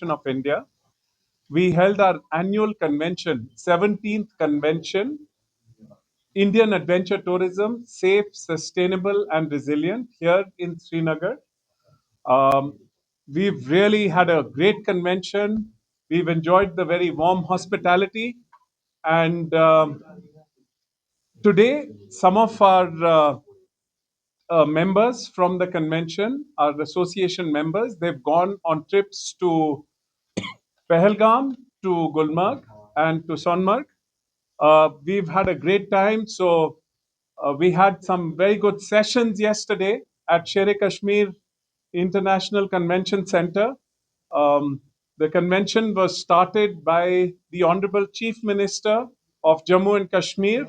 of India. We held our annual convention, 17th convention, Indian Adventure Tourism, Safe, Sustainable and Resilient here in Srinagar. Um, we've really had a great convention. We've enjoyed the very warm hospitality. And today, some of our members from the convention, our association members, they've gone on trips to Pahalgam, to Gulmarg, and to Sonmarg. We've had a great time. So we had some very good sessions yesterday at Sher Kashmir International Convention Center. The convention was started by the Honorable Chief Minister of Jammu and Kashmir,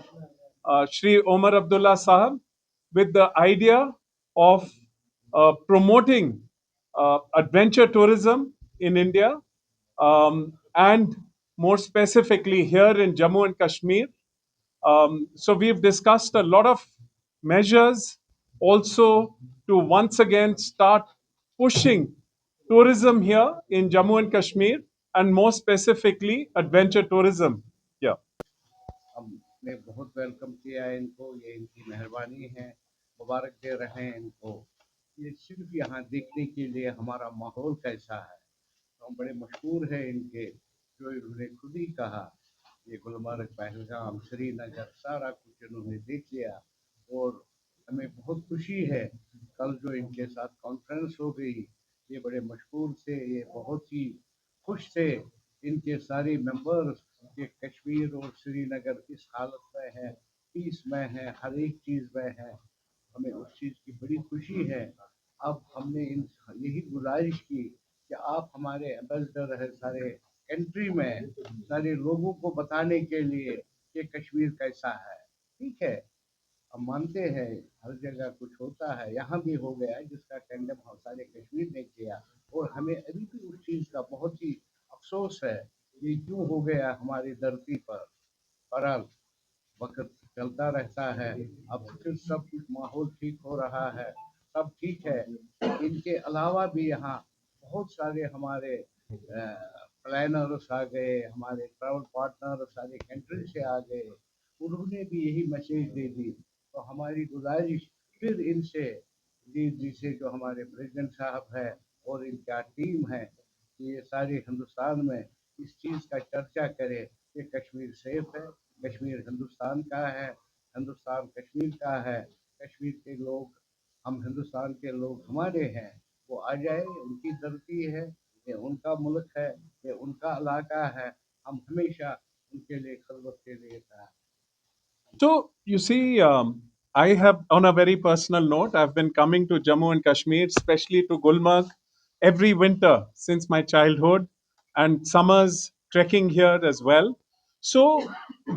Shri Omar Abdullah Sahab, with the idea of promoting adventure tourism in India, and more specifically here in Jammu and Kashmir. So we've discussed a lot of measures also to once again start pushing tourism here in Jammu and Kashmir, and more specifically adventure tourism. Yeah. हमने बहुत welcome किया है इनको, ये इनकी मेहरबानी है, मुबारक दे रहे हैं इनको। ये सिर्फ यहाँ देखने के लिए हमारा माहौल कैसा है, तो हम बड़े मशहूर हैं इनके, जो इन्होंने खुद ही कहा। ये गुलमर्ग, पहलगाम, श्रीनगर सारा कुछ इन्होंने देख लिया और हमें बहुत खुशी है। कल जो इनके साथ कॉन्फ्रेंस हो गई, ये बड़े मशहूर थे, ये बहुत ही खुश थे। इनके सारे मेंबर्स के कश्मीर और श्रीनगर इस हालत में है, पीस में है, हर एक चीज़ में है। हमें उस चीज़ की बड़ी खुशी है। अब हमने इन यही गुजारिश की कि आप हमारे एम्बेसडर है सारे कंट्री में, सारे लोगों को बताने के लिए कि कश्मीर कैसा है। ठीक है, हम मानते हैं हर जगह कुछ होता है, यहाँ भी हो गया जिसका कंडेम हम सारे कश्मीर ने किया, और हमें अभी भी उस चीज़ का बहुत ही अफसोस है ये क्यों हो गया हमारी धरती पर। बहरहाल वक्त चलता रहता है, अब फिर सब कुछ माहौल ठीक हो रहा है, सब ठीक है। इनके अलावा भी यहाँ बहुत सारे हमारे प्लानर्स आ गए, हमारे ट्रैवल पार्टनर सारे कंट्री से आ गए, उन्होंने भी यही मैसेज दे दी। तो हमारी गुजारिश फिर इनसे, जी से जो हमारे प्रेसिडेंट साहब है और इनका टीम है, कि ये सारे हिंदुस्तान में इस चीज़ का चर्चा करे कि कश्मीर सेफ है, कश्मीर हिंदुस्तान का है, हिंदुस्तान कश्मीर का है, कश्मीर के लोग, हम हिंदुस्तान के लोग हमारे हैं, वो आ जाए, उनकी धरती है, ये उनका मुल्क है, ये उनका इलाका है। हम हमेशा उनके लिए खिदमत के लिए था। So you see, I have, on a very personal note, I've been coming to Jammu and Kashmir, especially to Gulmarg, every winter since my childhood, and summers trekking here as well. So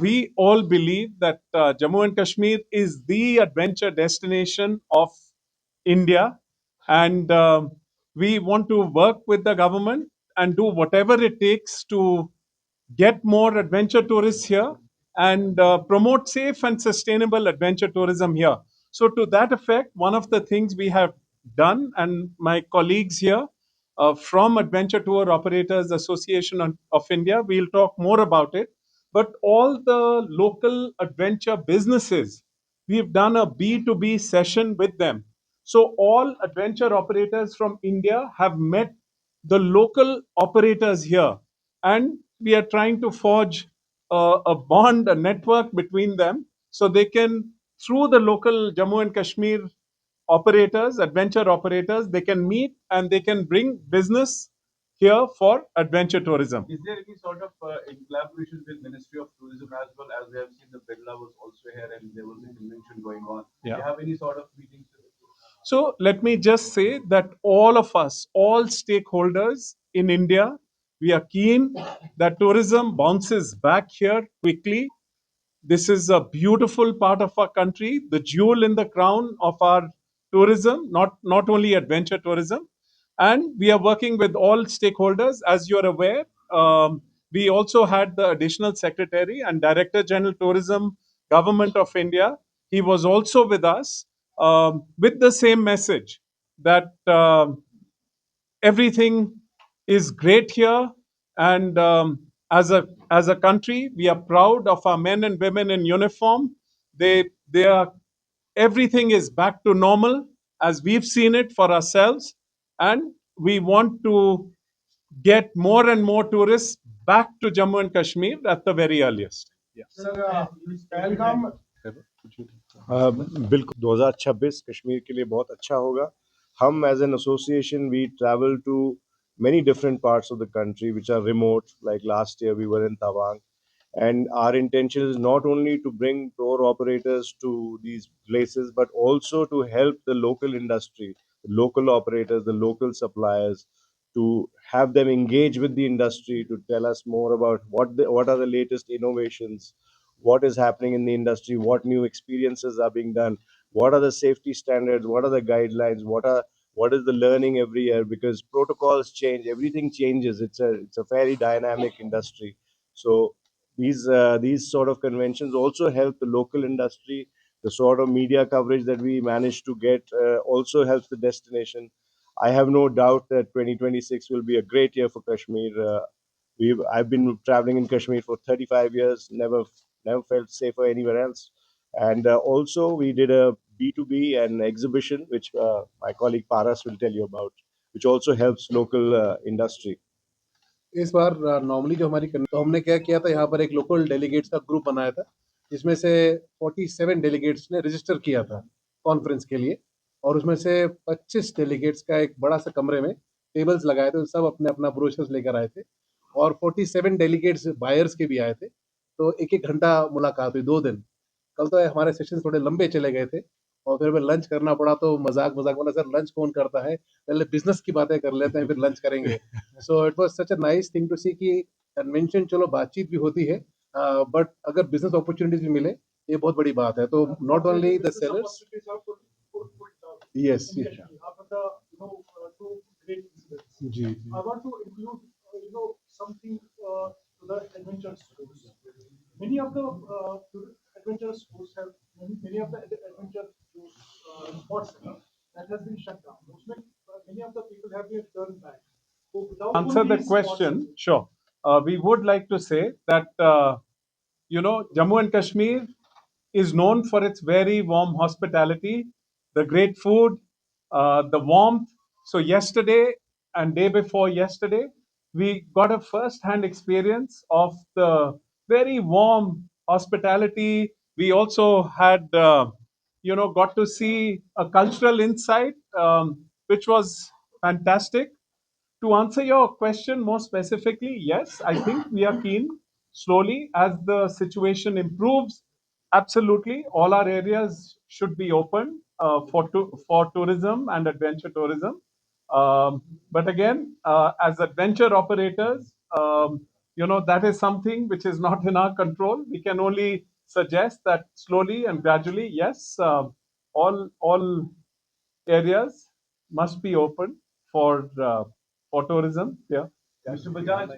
we all believe that Jammu and Kashmir is the adventure destination of India, and we want to work with the government and do whatever it takes to get more adventure tourists here and promote safe and sustainable adventure tourism here. So, to that effect, one of the things we have done, and my colleagues here from Adventure Tour Operators Association of India, we'll talk more about it. But all the local adventure businesses, we've done a B2B session with them. So, all adventure operators from India have met the local operators here, and we are trying to forge a bond, a network between them, so they can, through the local Jammu and Kashmir operators, adventure operators, they can meet and they can bring business here for adventure tourism. Is there any sort of in collaboration with Ministry of Tourism as well, as we have seen the Birla was also here and there was a convention going on? Do Yeah. you have any sort of meetings? So let me just say that all of us, all stakeholders in India, we are keen that tourism bounces back here quickly. This is a beautiful part of our country, the jewel in the crown of our tourism, not only adventure tourism. And we are working with all stakeholders. As you're aware, we also had the additional secretary and director general tourism, government of India. He was also with us with the same message that everything is great here, and as a country, we are proud of our men and women in uniform. They are everything is back to normal as we've seen it for ourselves, and we want to get more and more tourists back to Jammu and Kashmir at the very earliest. बिल्कुल 2026 कश्मीर के लिए बहुत अच्छा होगा. हम as an association we travel to many different parts of the country which are remote. Like last year we were in Tawang, and our intention is not only to bring tour operators to these places but also to help the local industry, the local operators, the local suppliers, to have them engage with the industry to tell us more about what are the latest innovations, what is happening in the industry, what new experiences are being done, what are the safety standards, what are the guidelines, what is the learning every year, because protocols change, everything changes. It's a very dynamic industry. So these sort of conventions also help the local industry. The sort of media coverage that we manage to get also helps the destination. I have no doubt that 2026 will be a great year for Kashmir. I've been traveling in Kashmir for 35 years, never felt safer anywhere else. And also, we did a B2B and exhibition, which my colleague Paras will tell you about, which also helps local industry. इस बार normally जो हमारी तो हमने क्या किया था, यहाँ पर एक लोकल डेलीगेट्स का ग्रुप बनाया था, जिसमें से 47 डेलीगेट्स ने रजिस्टर किया था कॉन्फ्रेंस के लिए, और उसमें से 25 डेलीगेट्स का एक बड़ा सा कमरे में टेबल्स लगाए थे, सब अपने अपना ब्रोशर्स लेकर आए थे, और 47 डेलीगेट्स बायर्स के भी आए थे. तो एक एक घंटा मुलाकात हुई 2 दिन. कल तो हमारे सेशन थोड़े लंबे चले गए थे, और फिर हमें लंच करना पड़ा. तो मजाक मजाक वाला, सर लंच कौन करता है, पहले बिजनेस की बातें कर लेते हैं फिर लंच करेंगे. So it was such a nice thing to see कि कन्वेंशन चलो बातचीत भी होती है, बट अगर बिजनेस अपॉर्चुनिटीज भी मिले, ये बहुत बड़ी बात है. तो not only the sellers. Yes जी जी. I want to include, something to the adventure sports. Many of the adventure sports have many of the adventure spots that has been shut down. उसमें many of the people have been turned back. So without Answer the these question, spots, sure. We would like to say that Jammu and Kashmir is known for its very warm hospitality, the great food, the warmth. So yesterday and day before yesterday, we got a first-hand experience of the very warm hospitality. We also had, got to see a cultural insight, which was fantastic. To answer your question more specifically, yes, I think we are keen slowly as the situation improves. Absolutely, all our areas should be open for tourism and adventure tourism. But again, as adventure operators, that is something which is not in our control. We can only suggest that slowly and gradually, yes, all areas must be open for tourism. Yeah. Mr. Bajaj,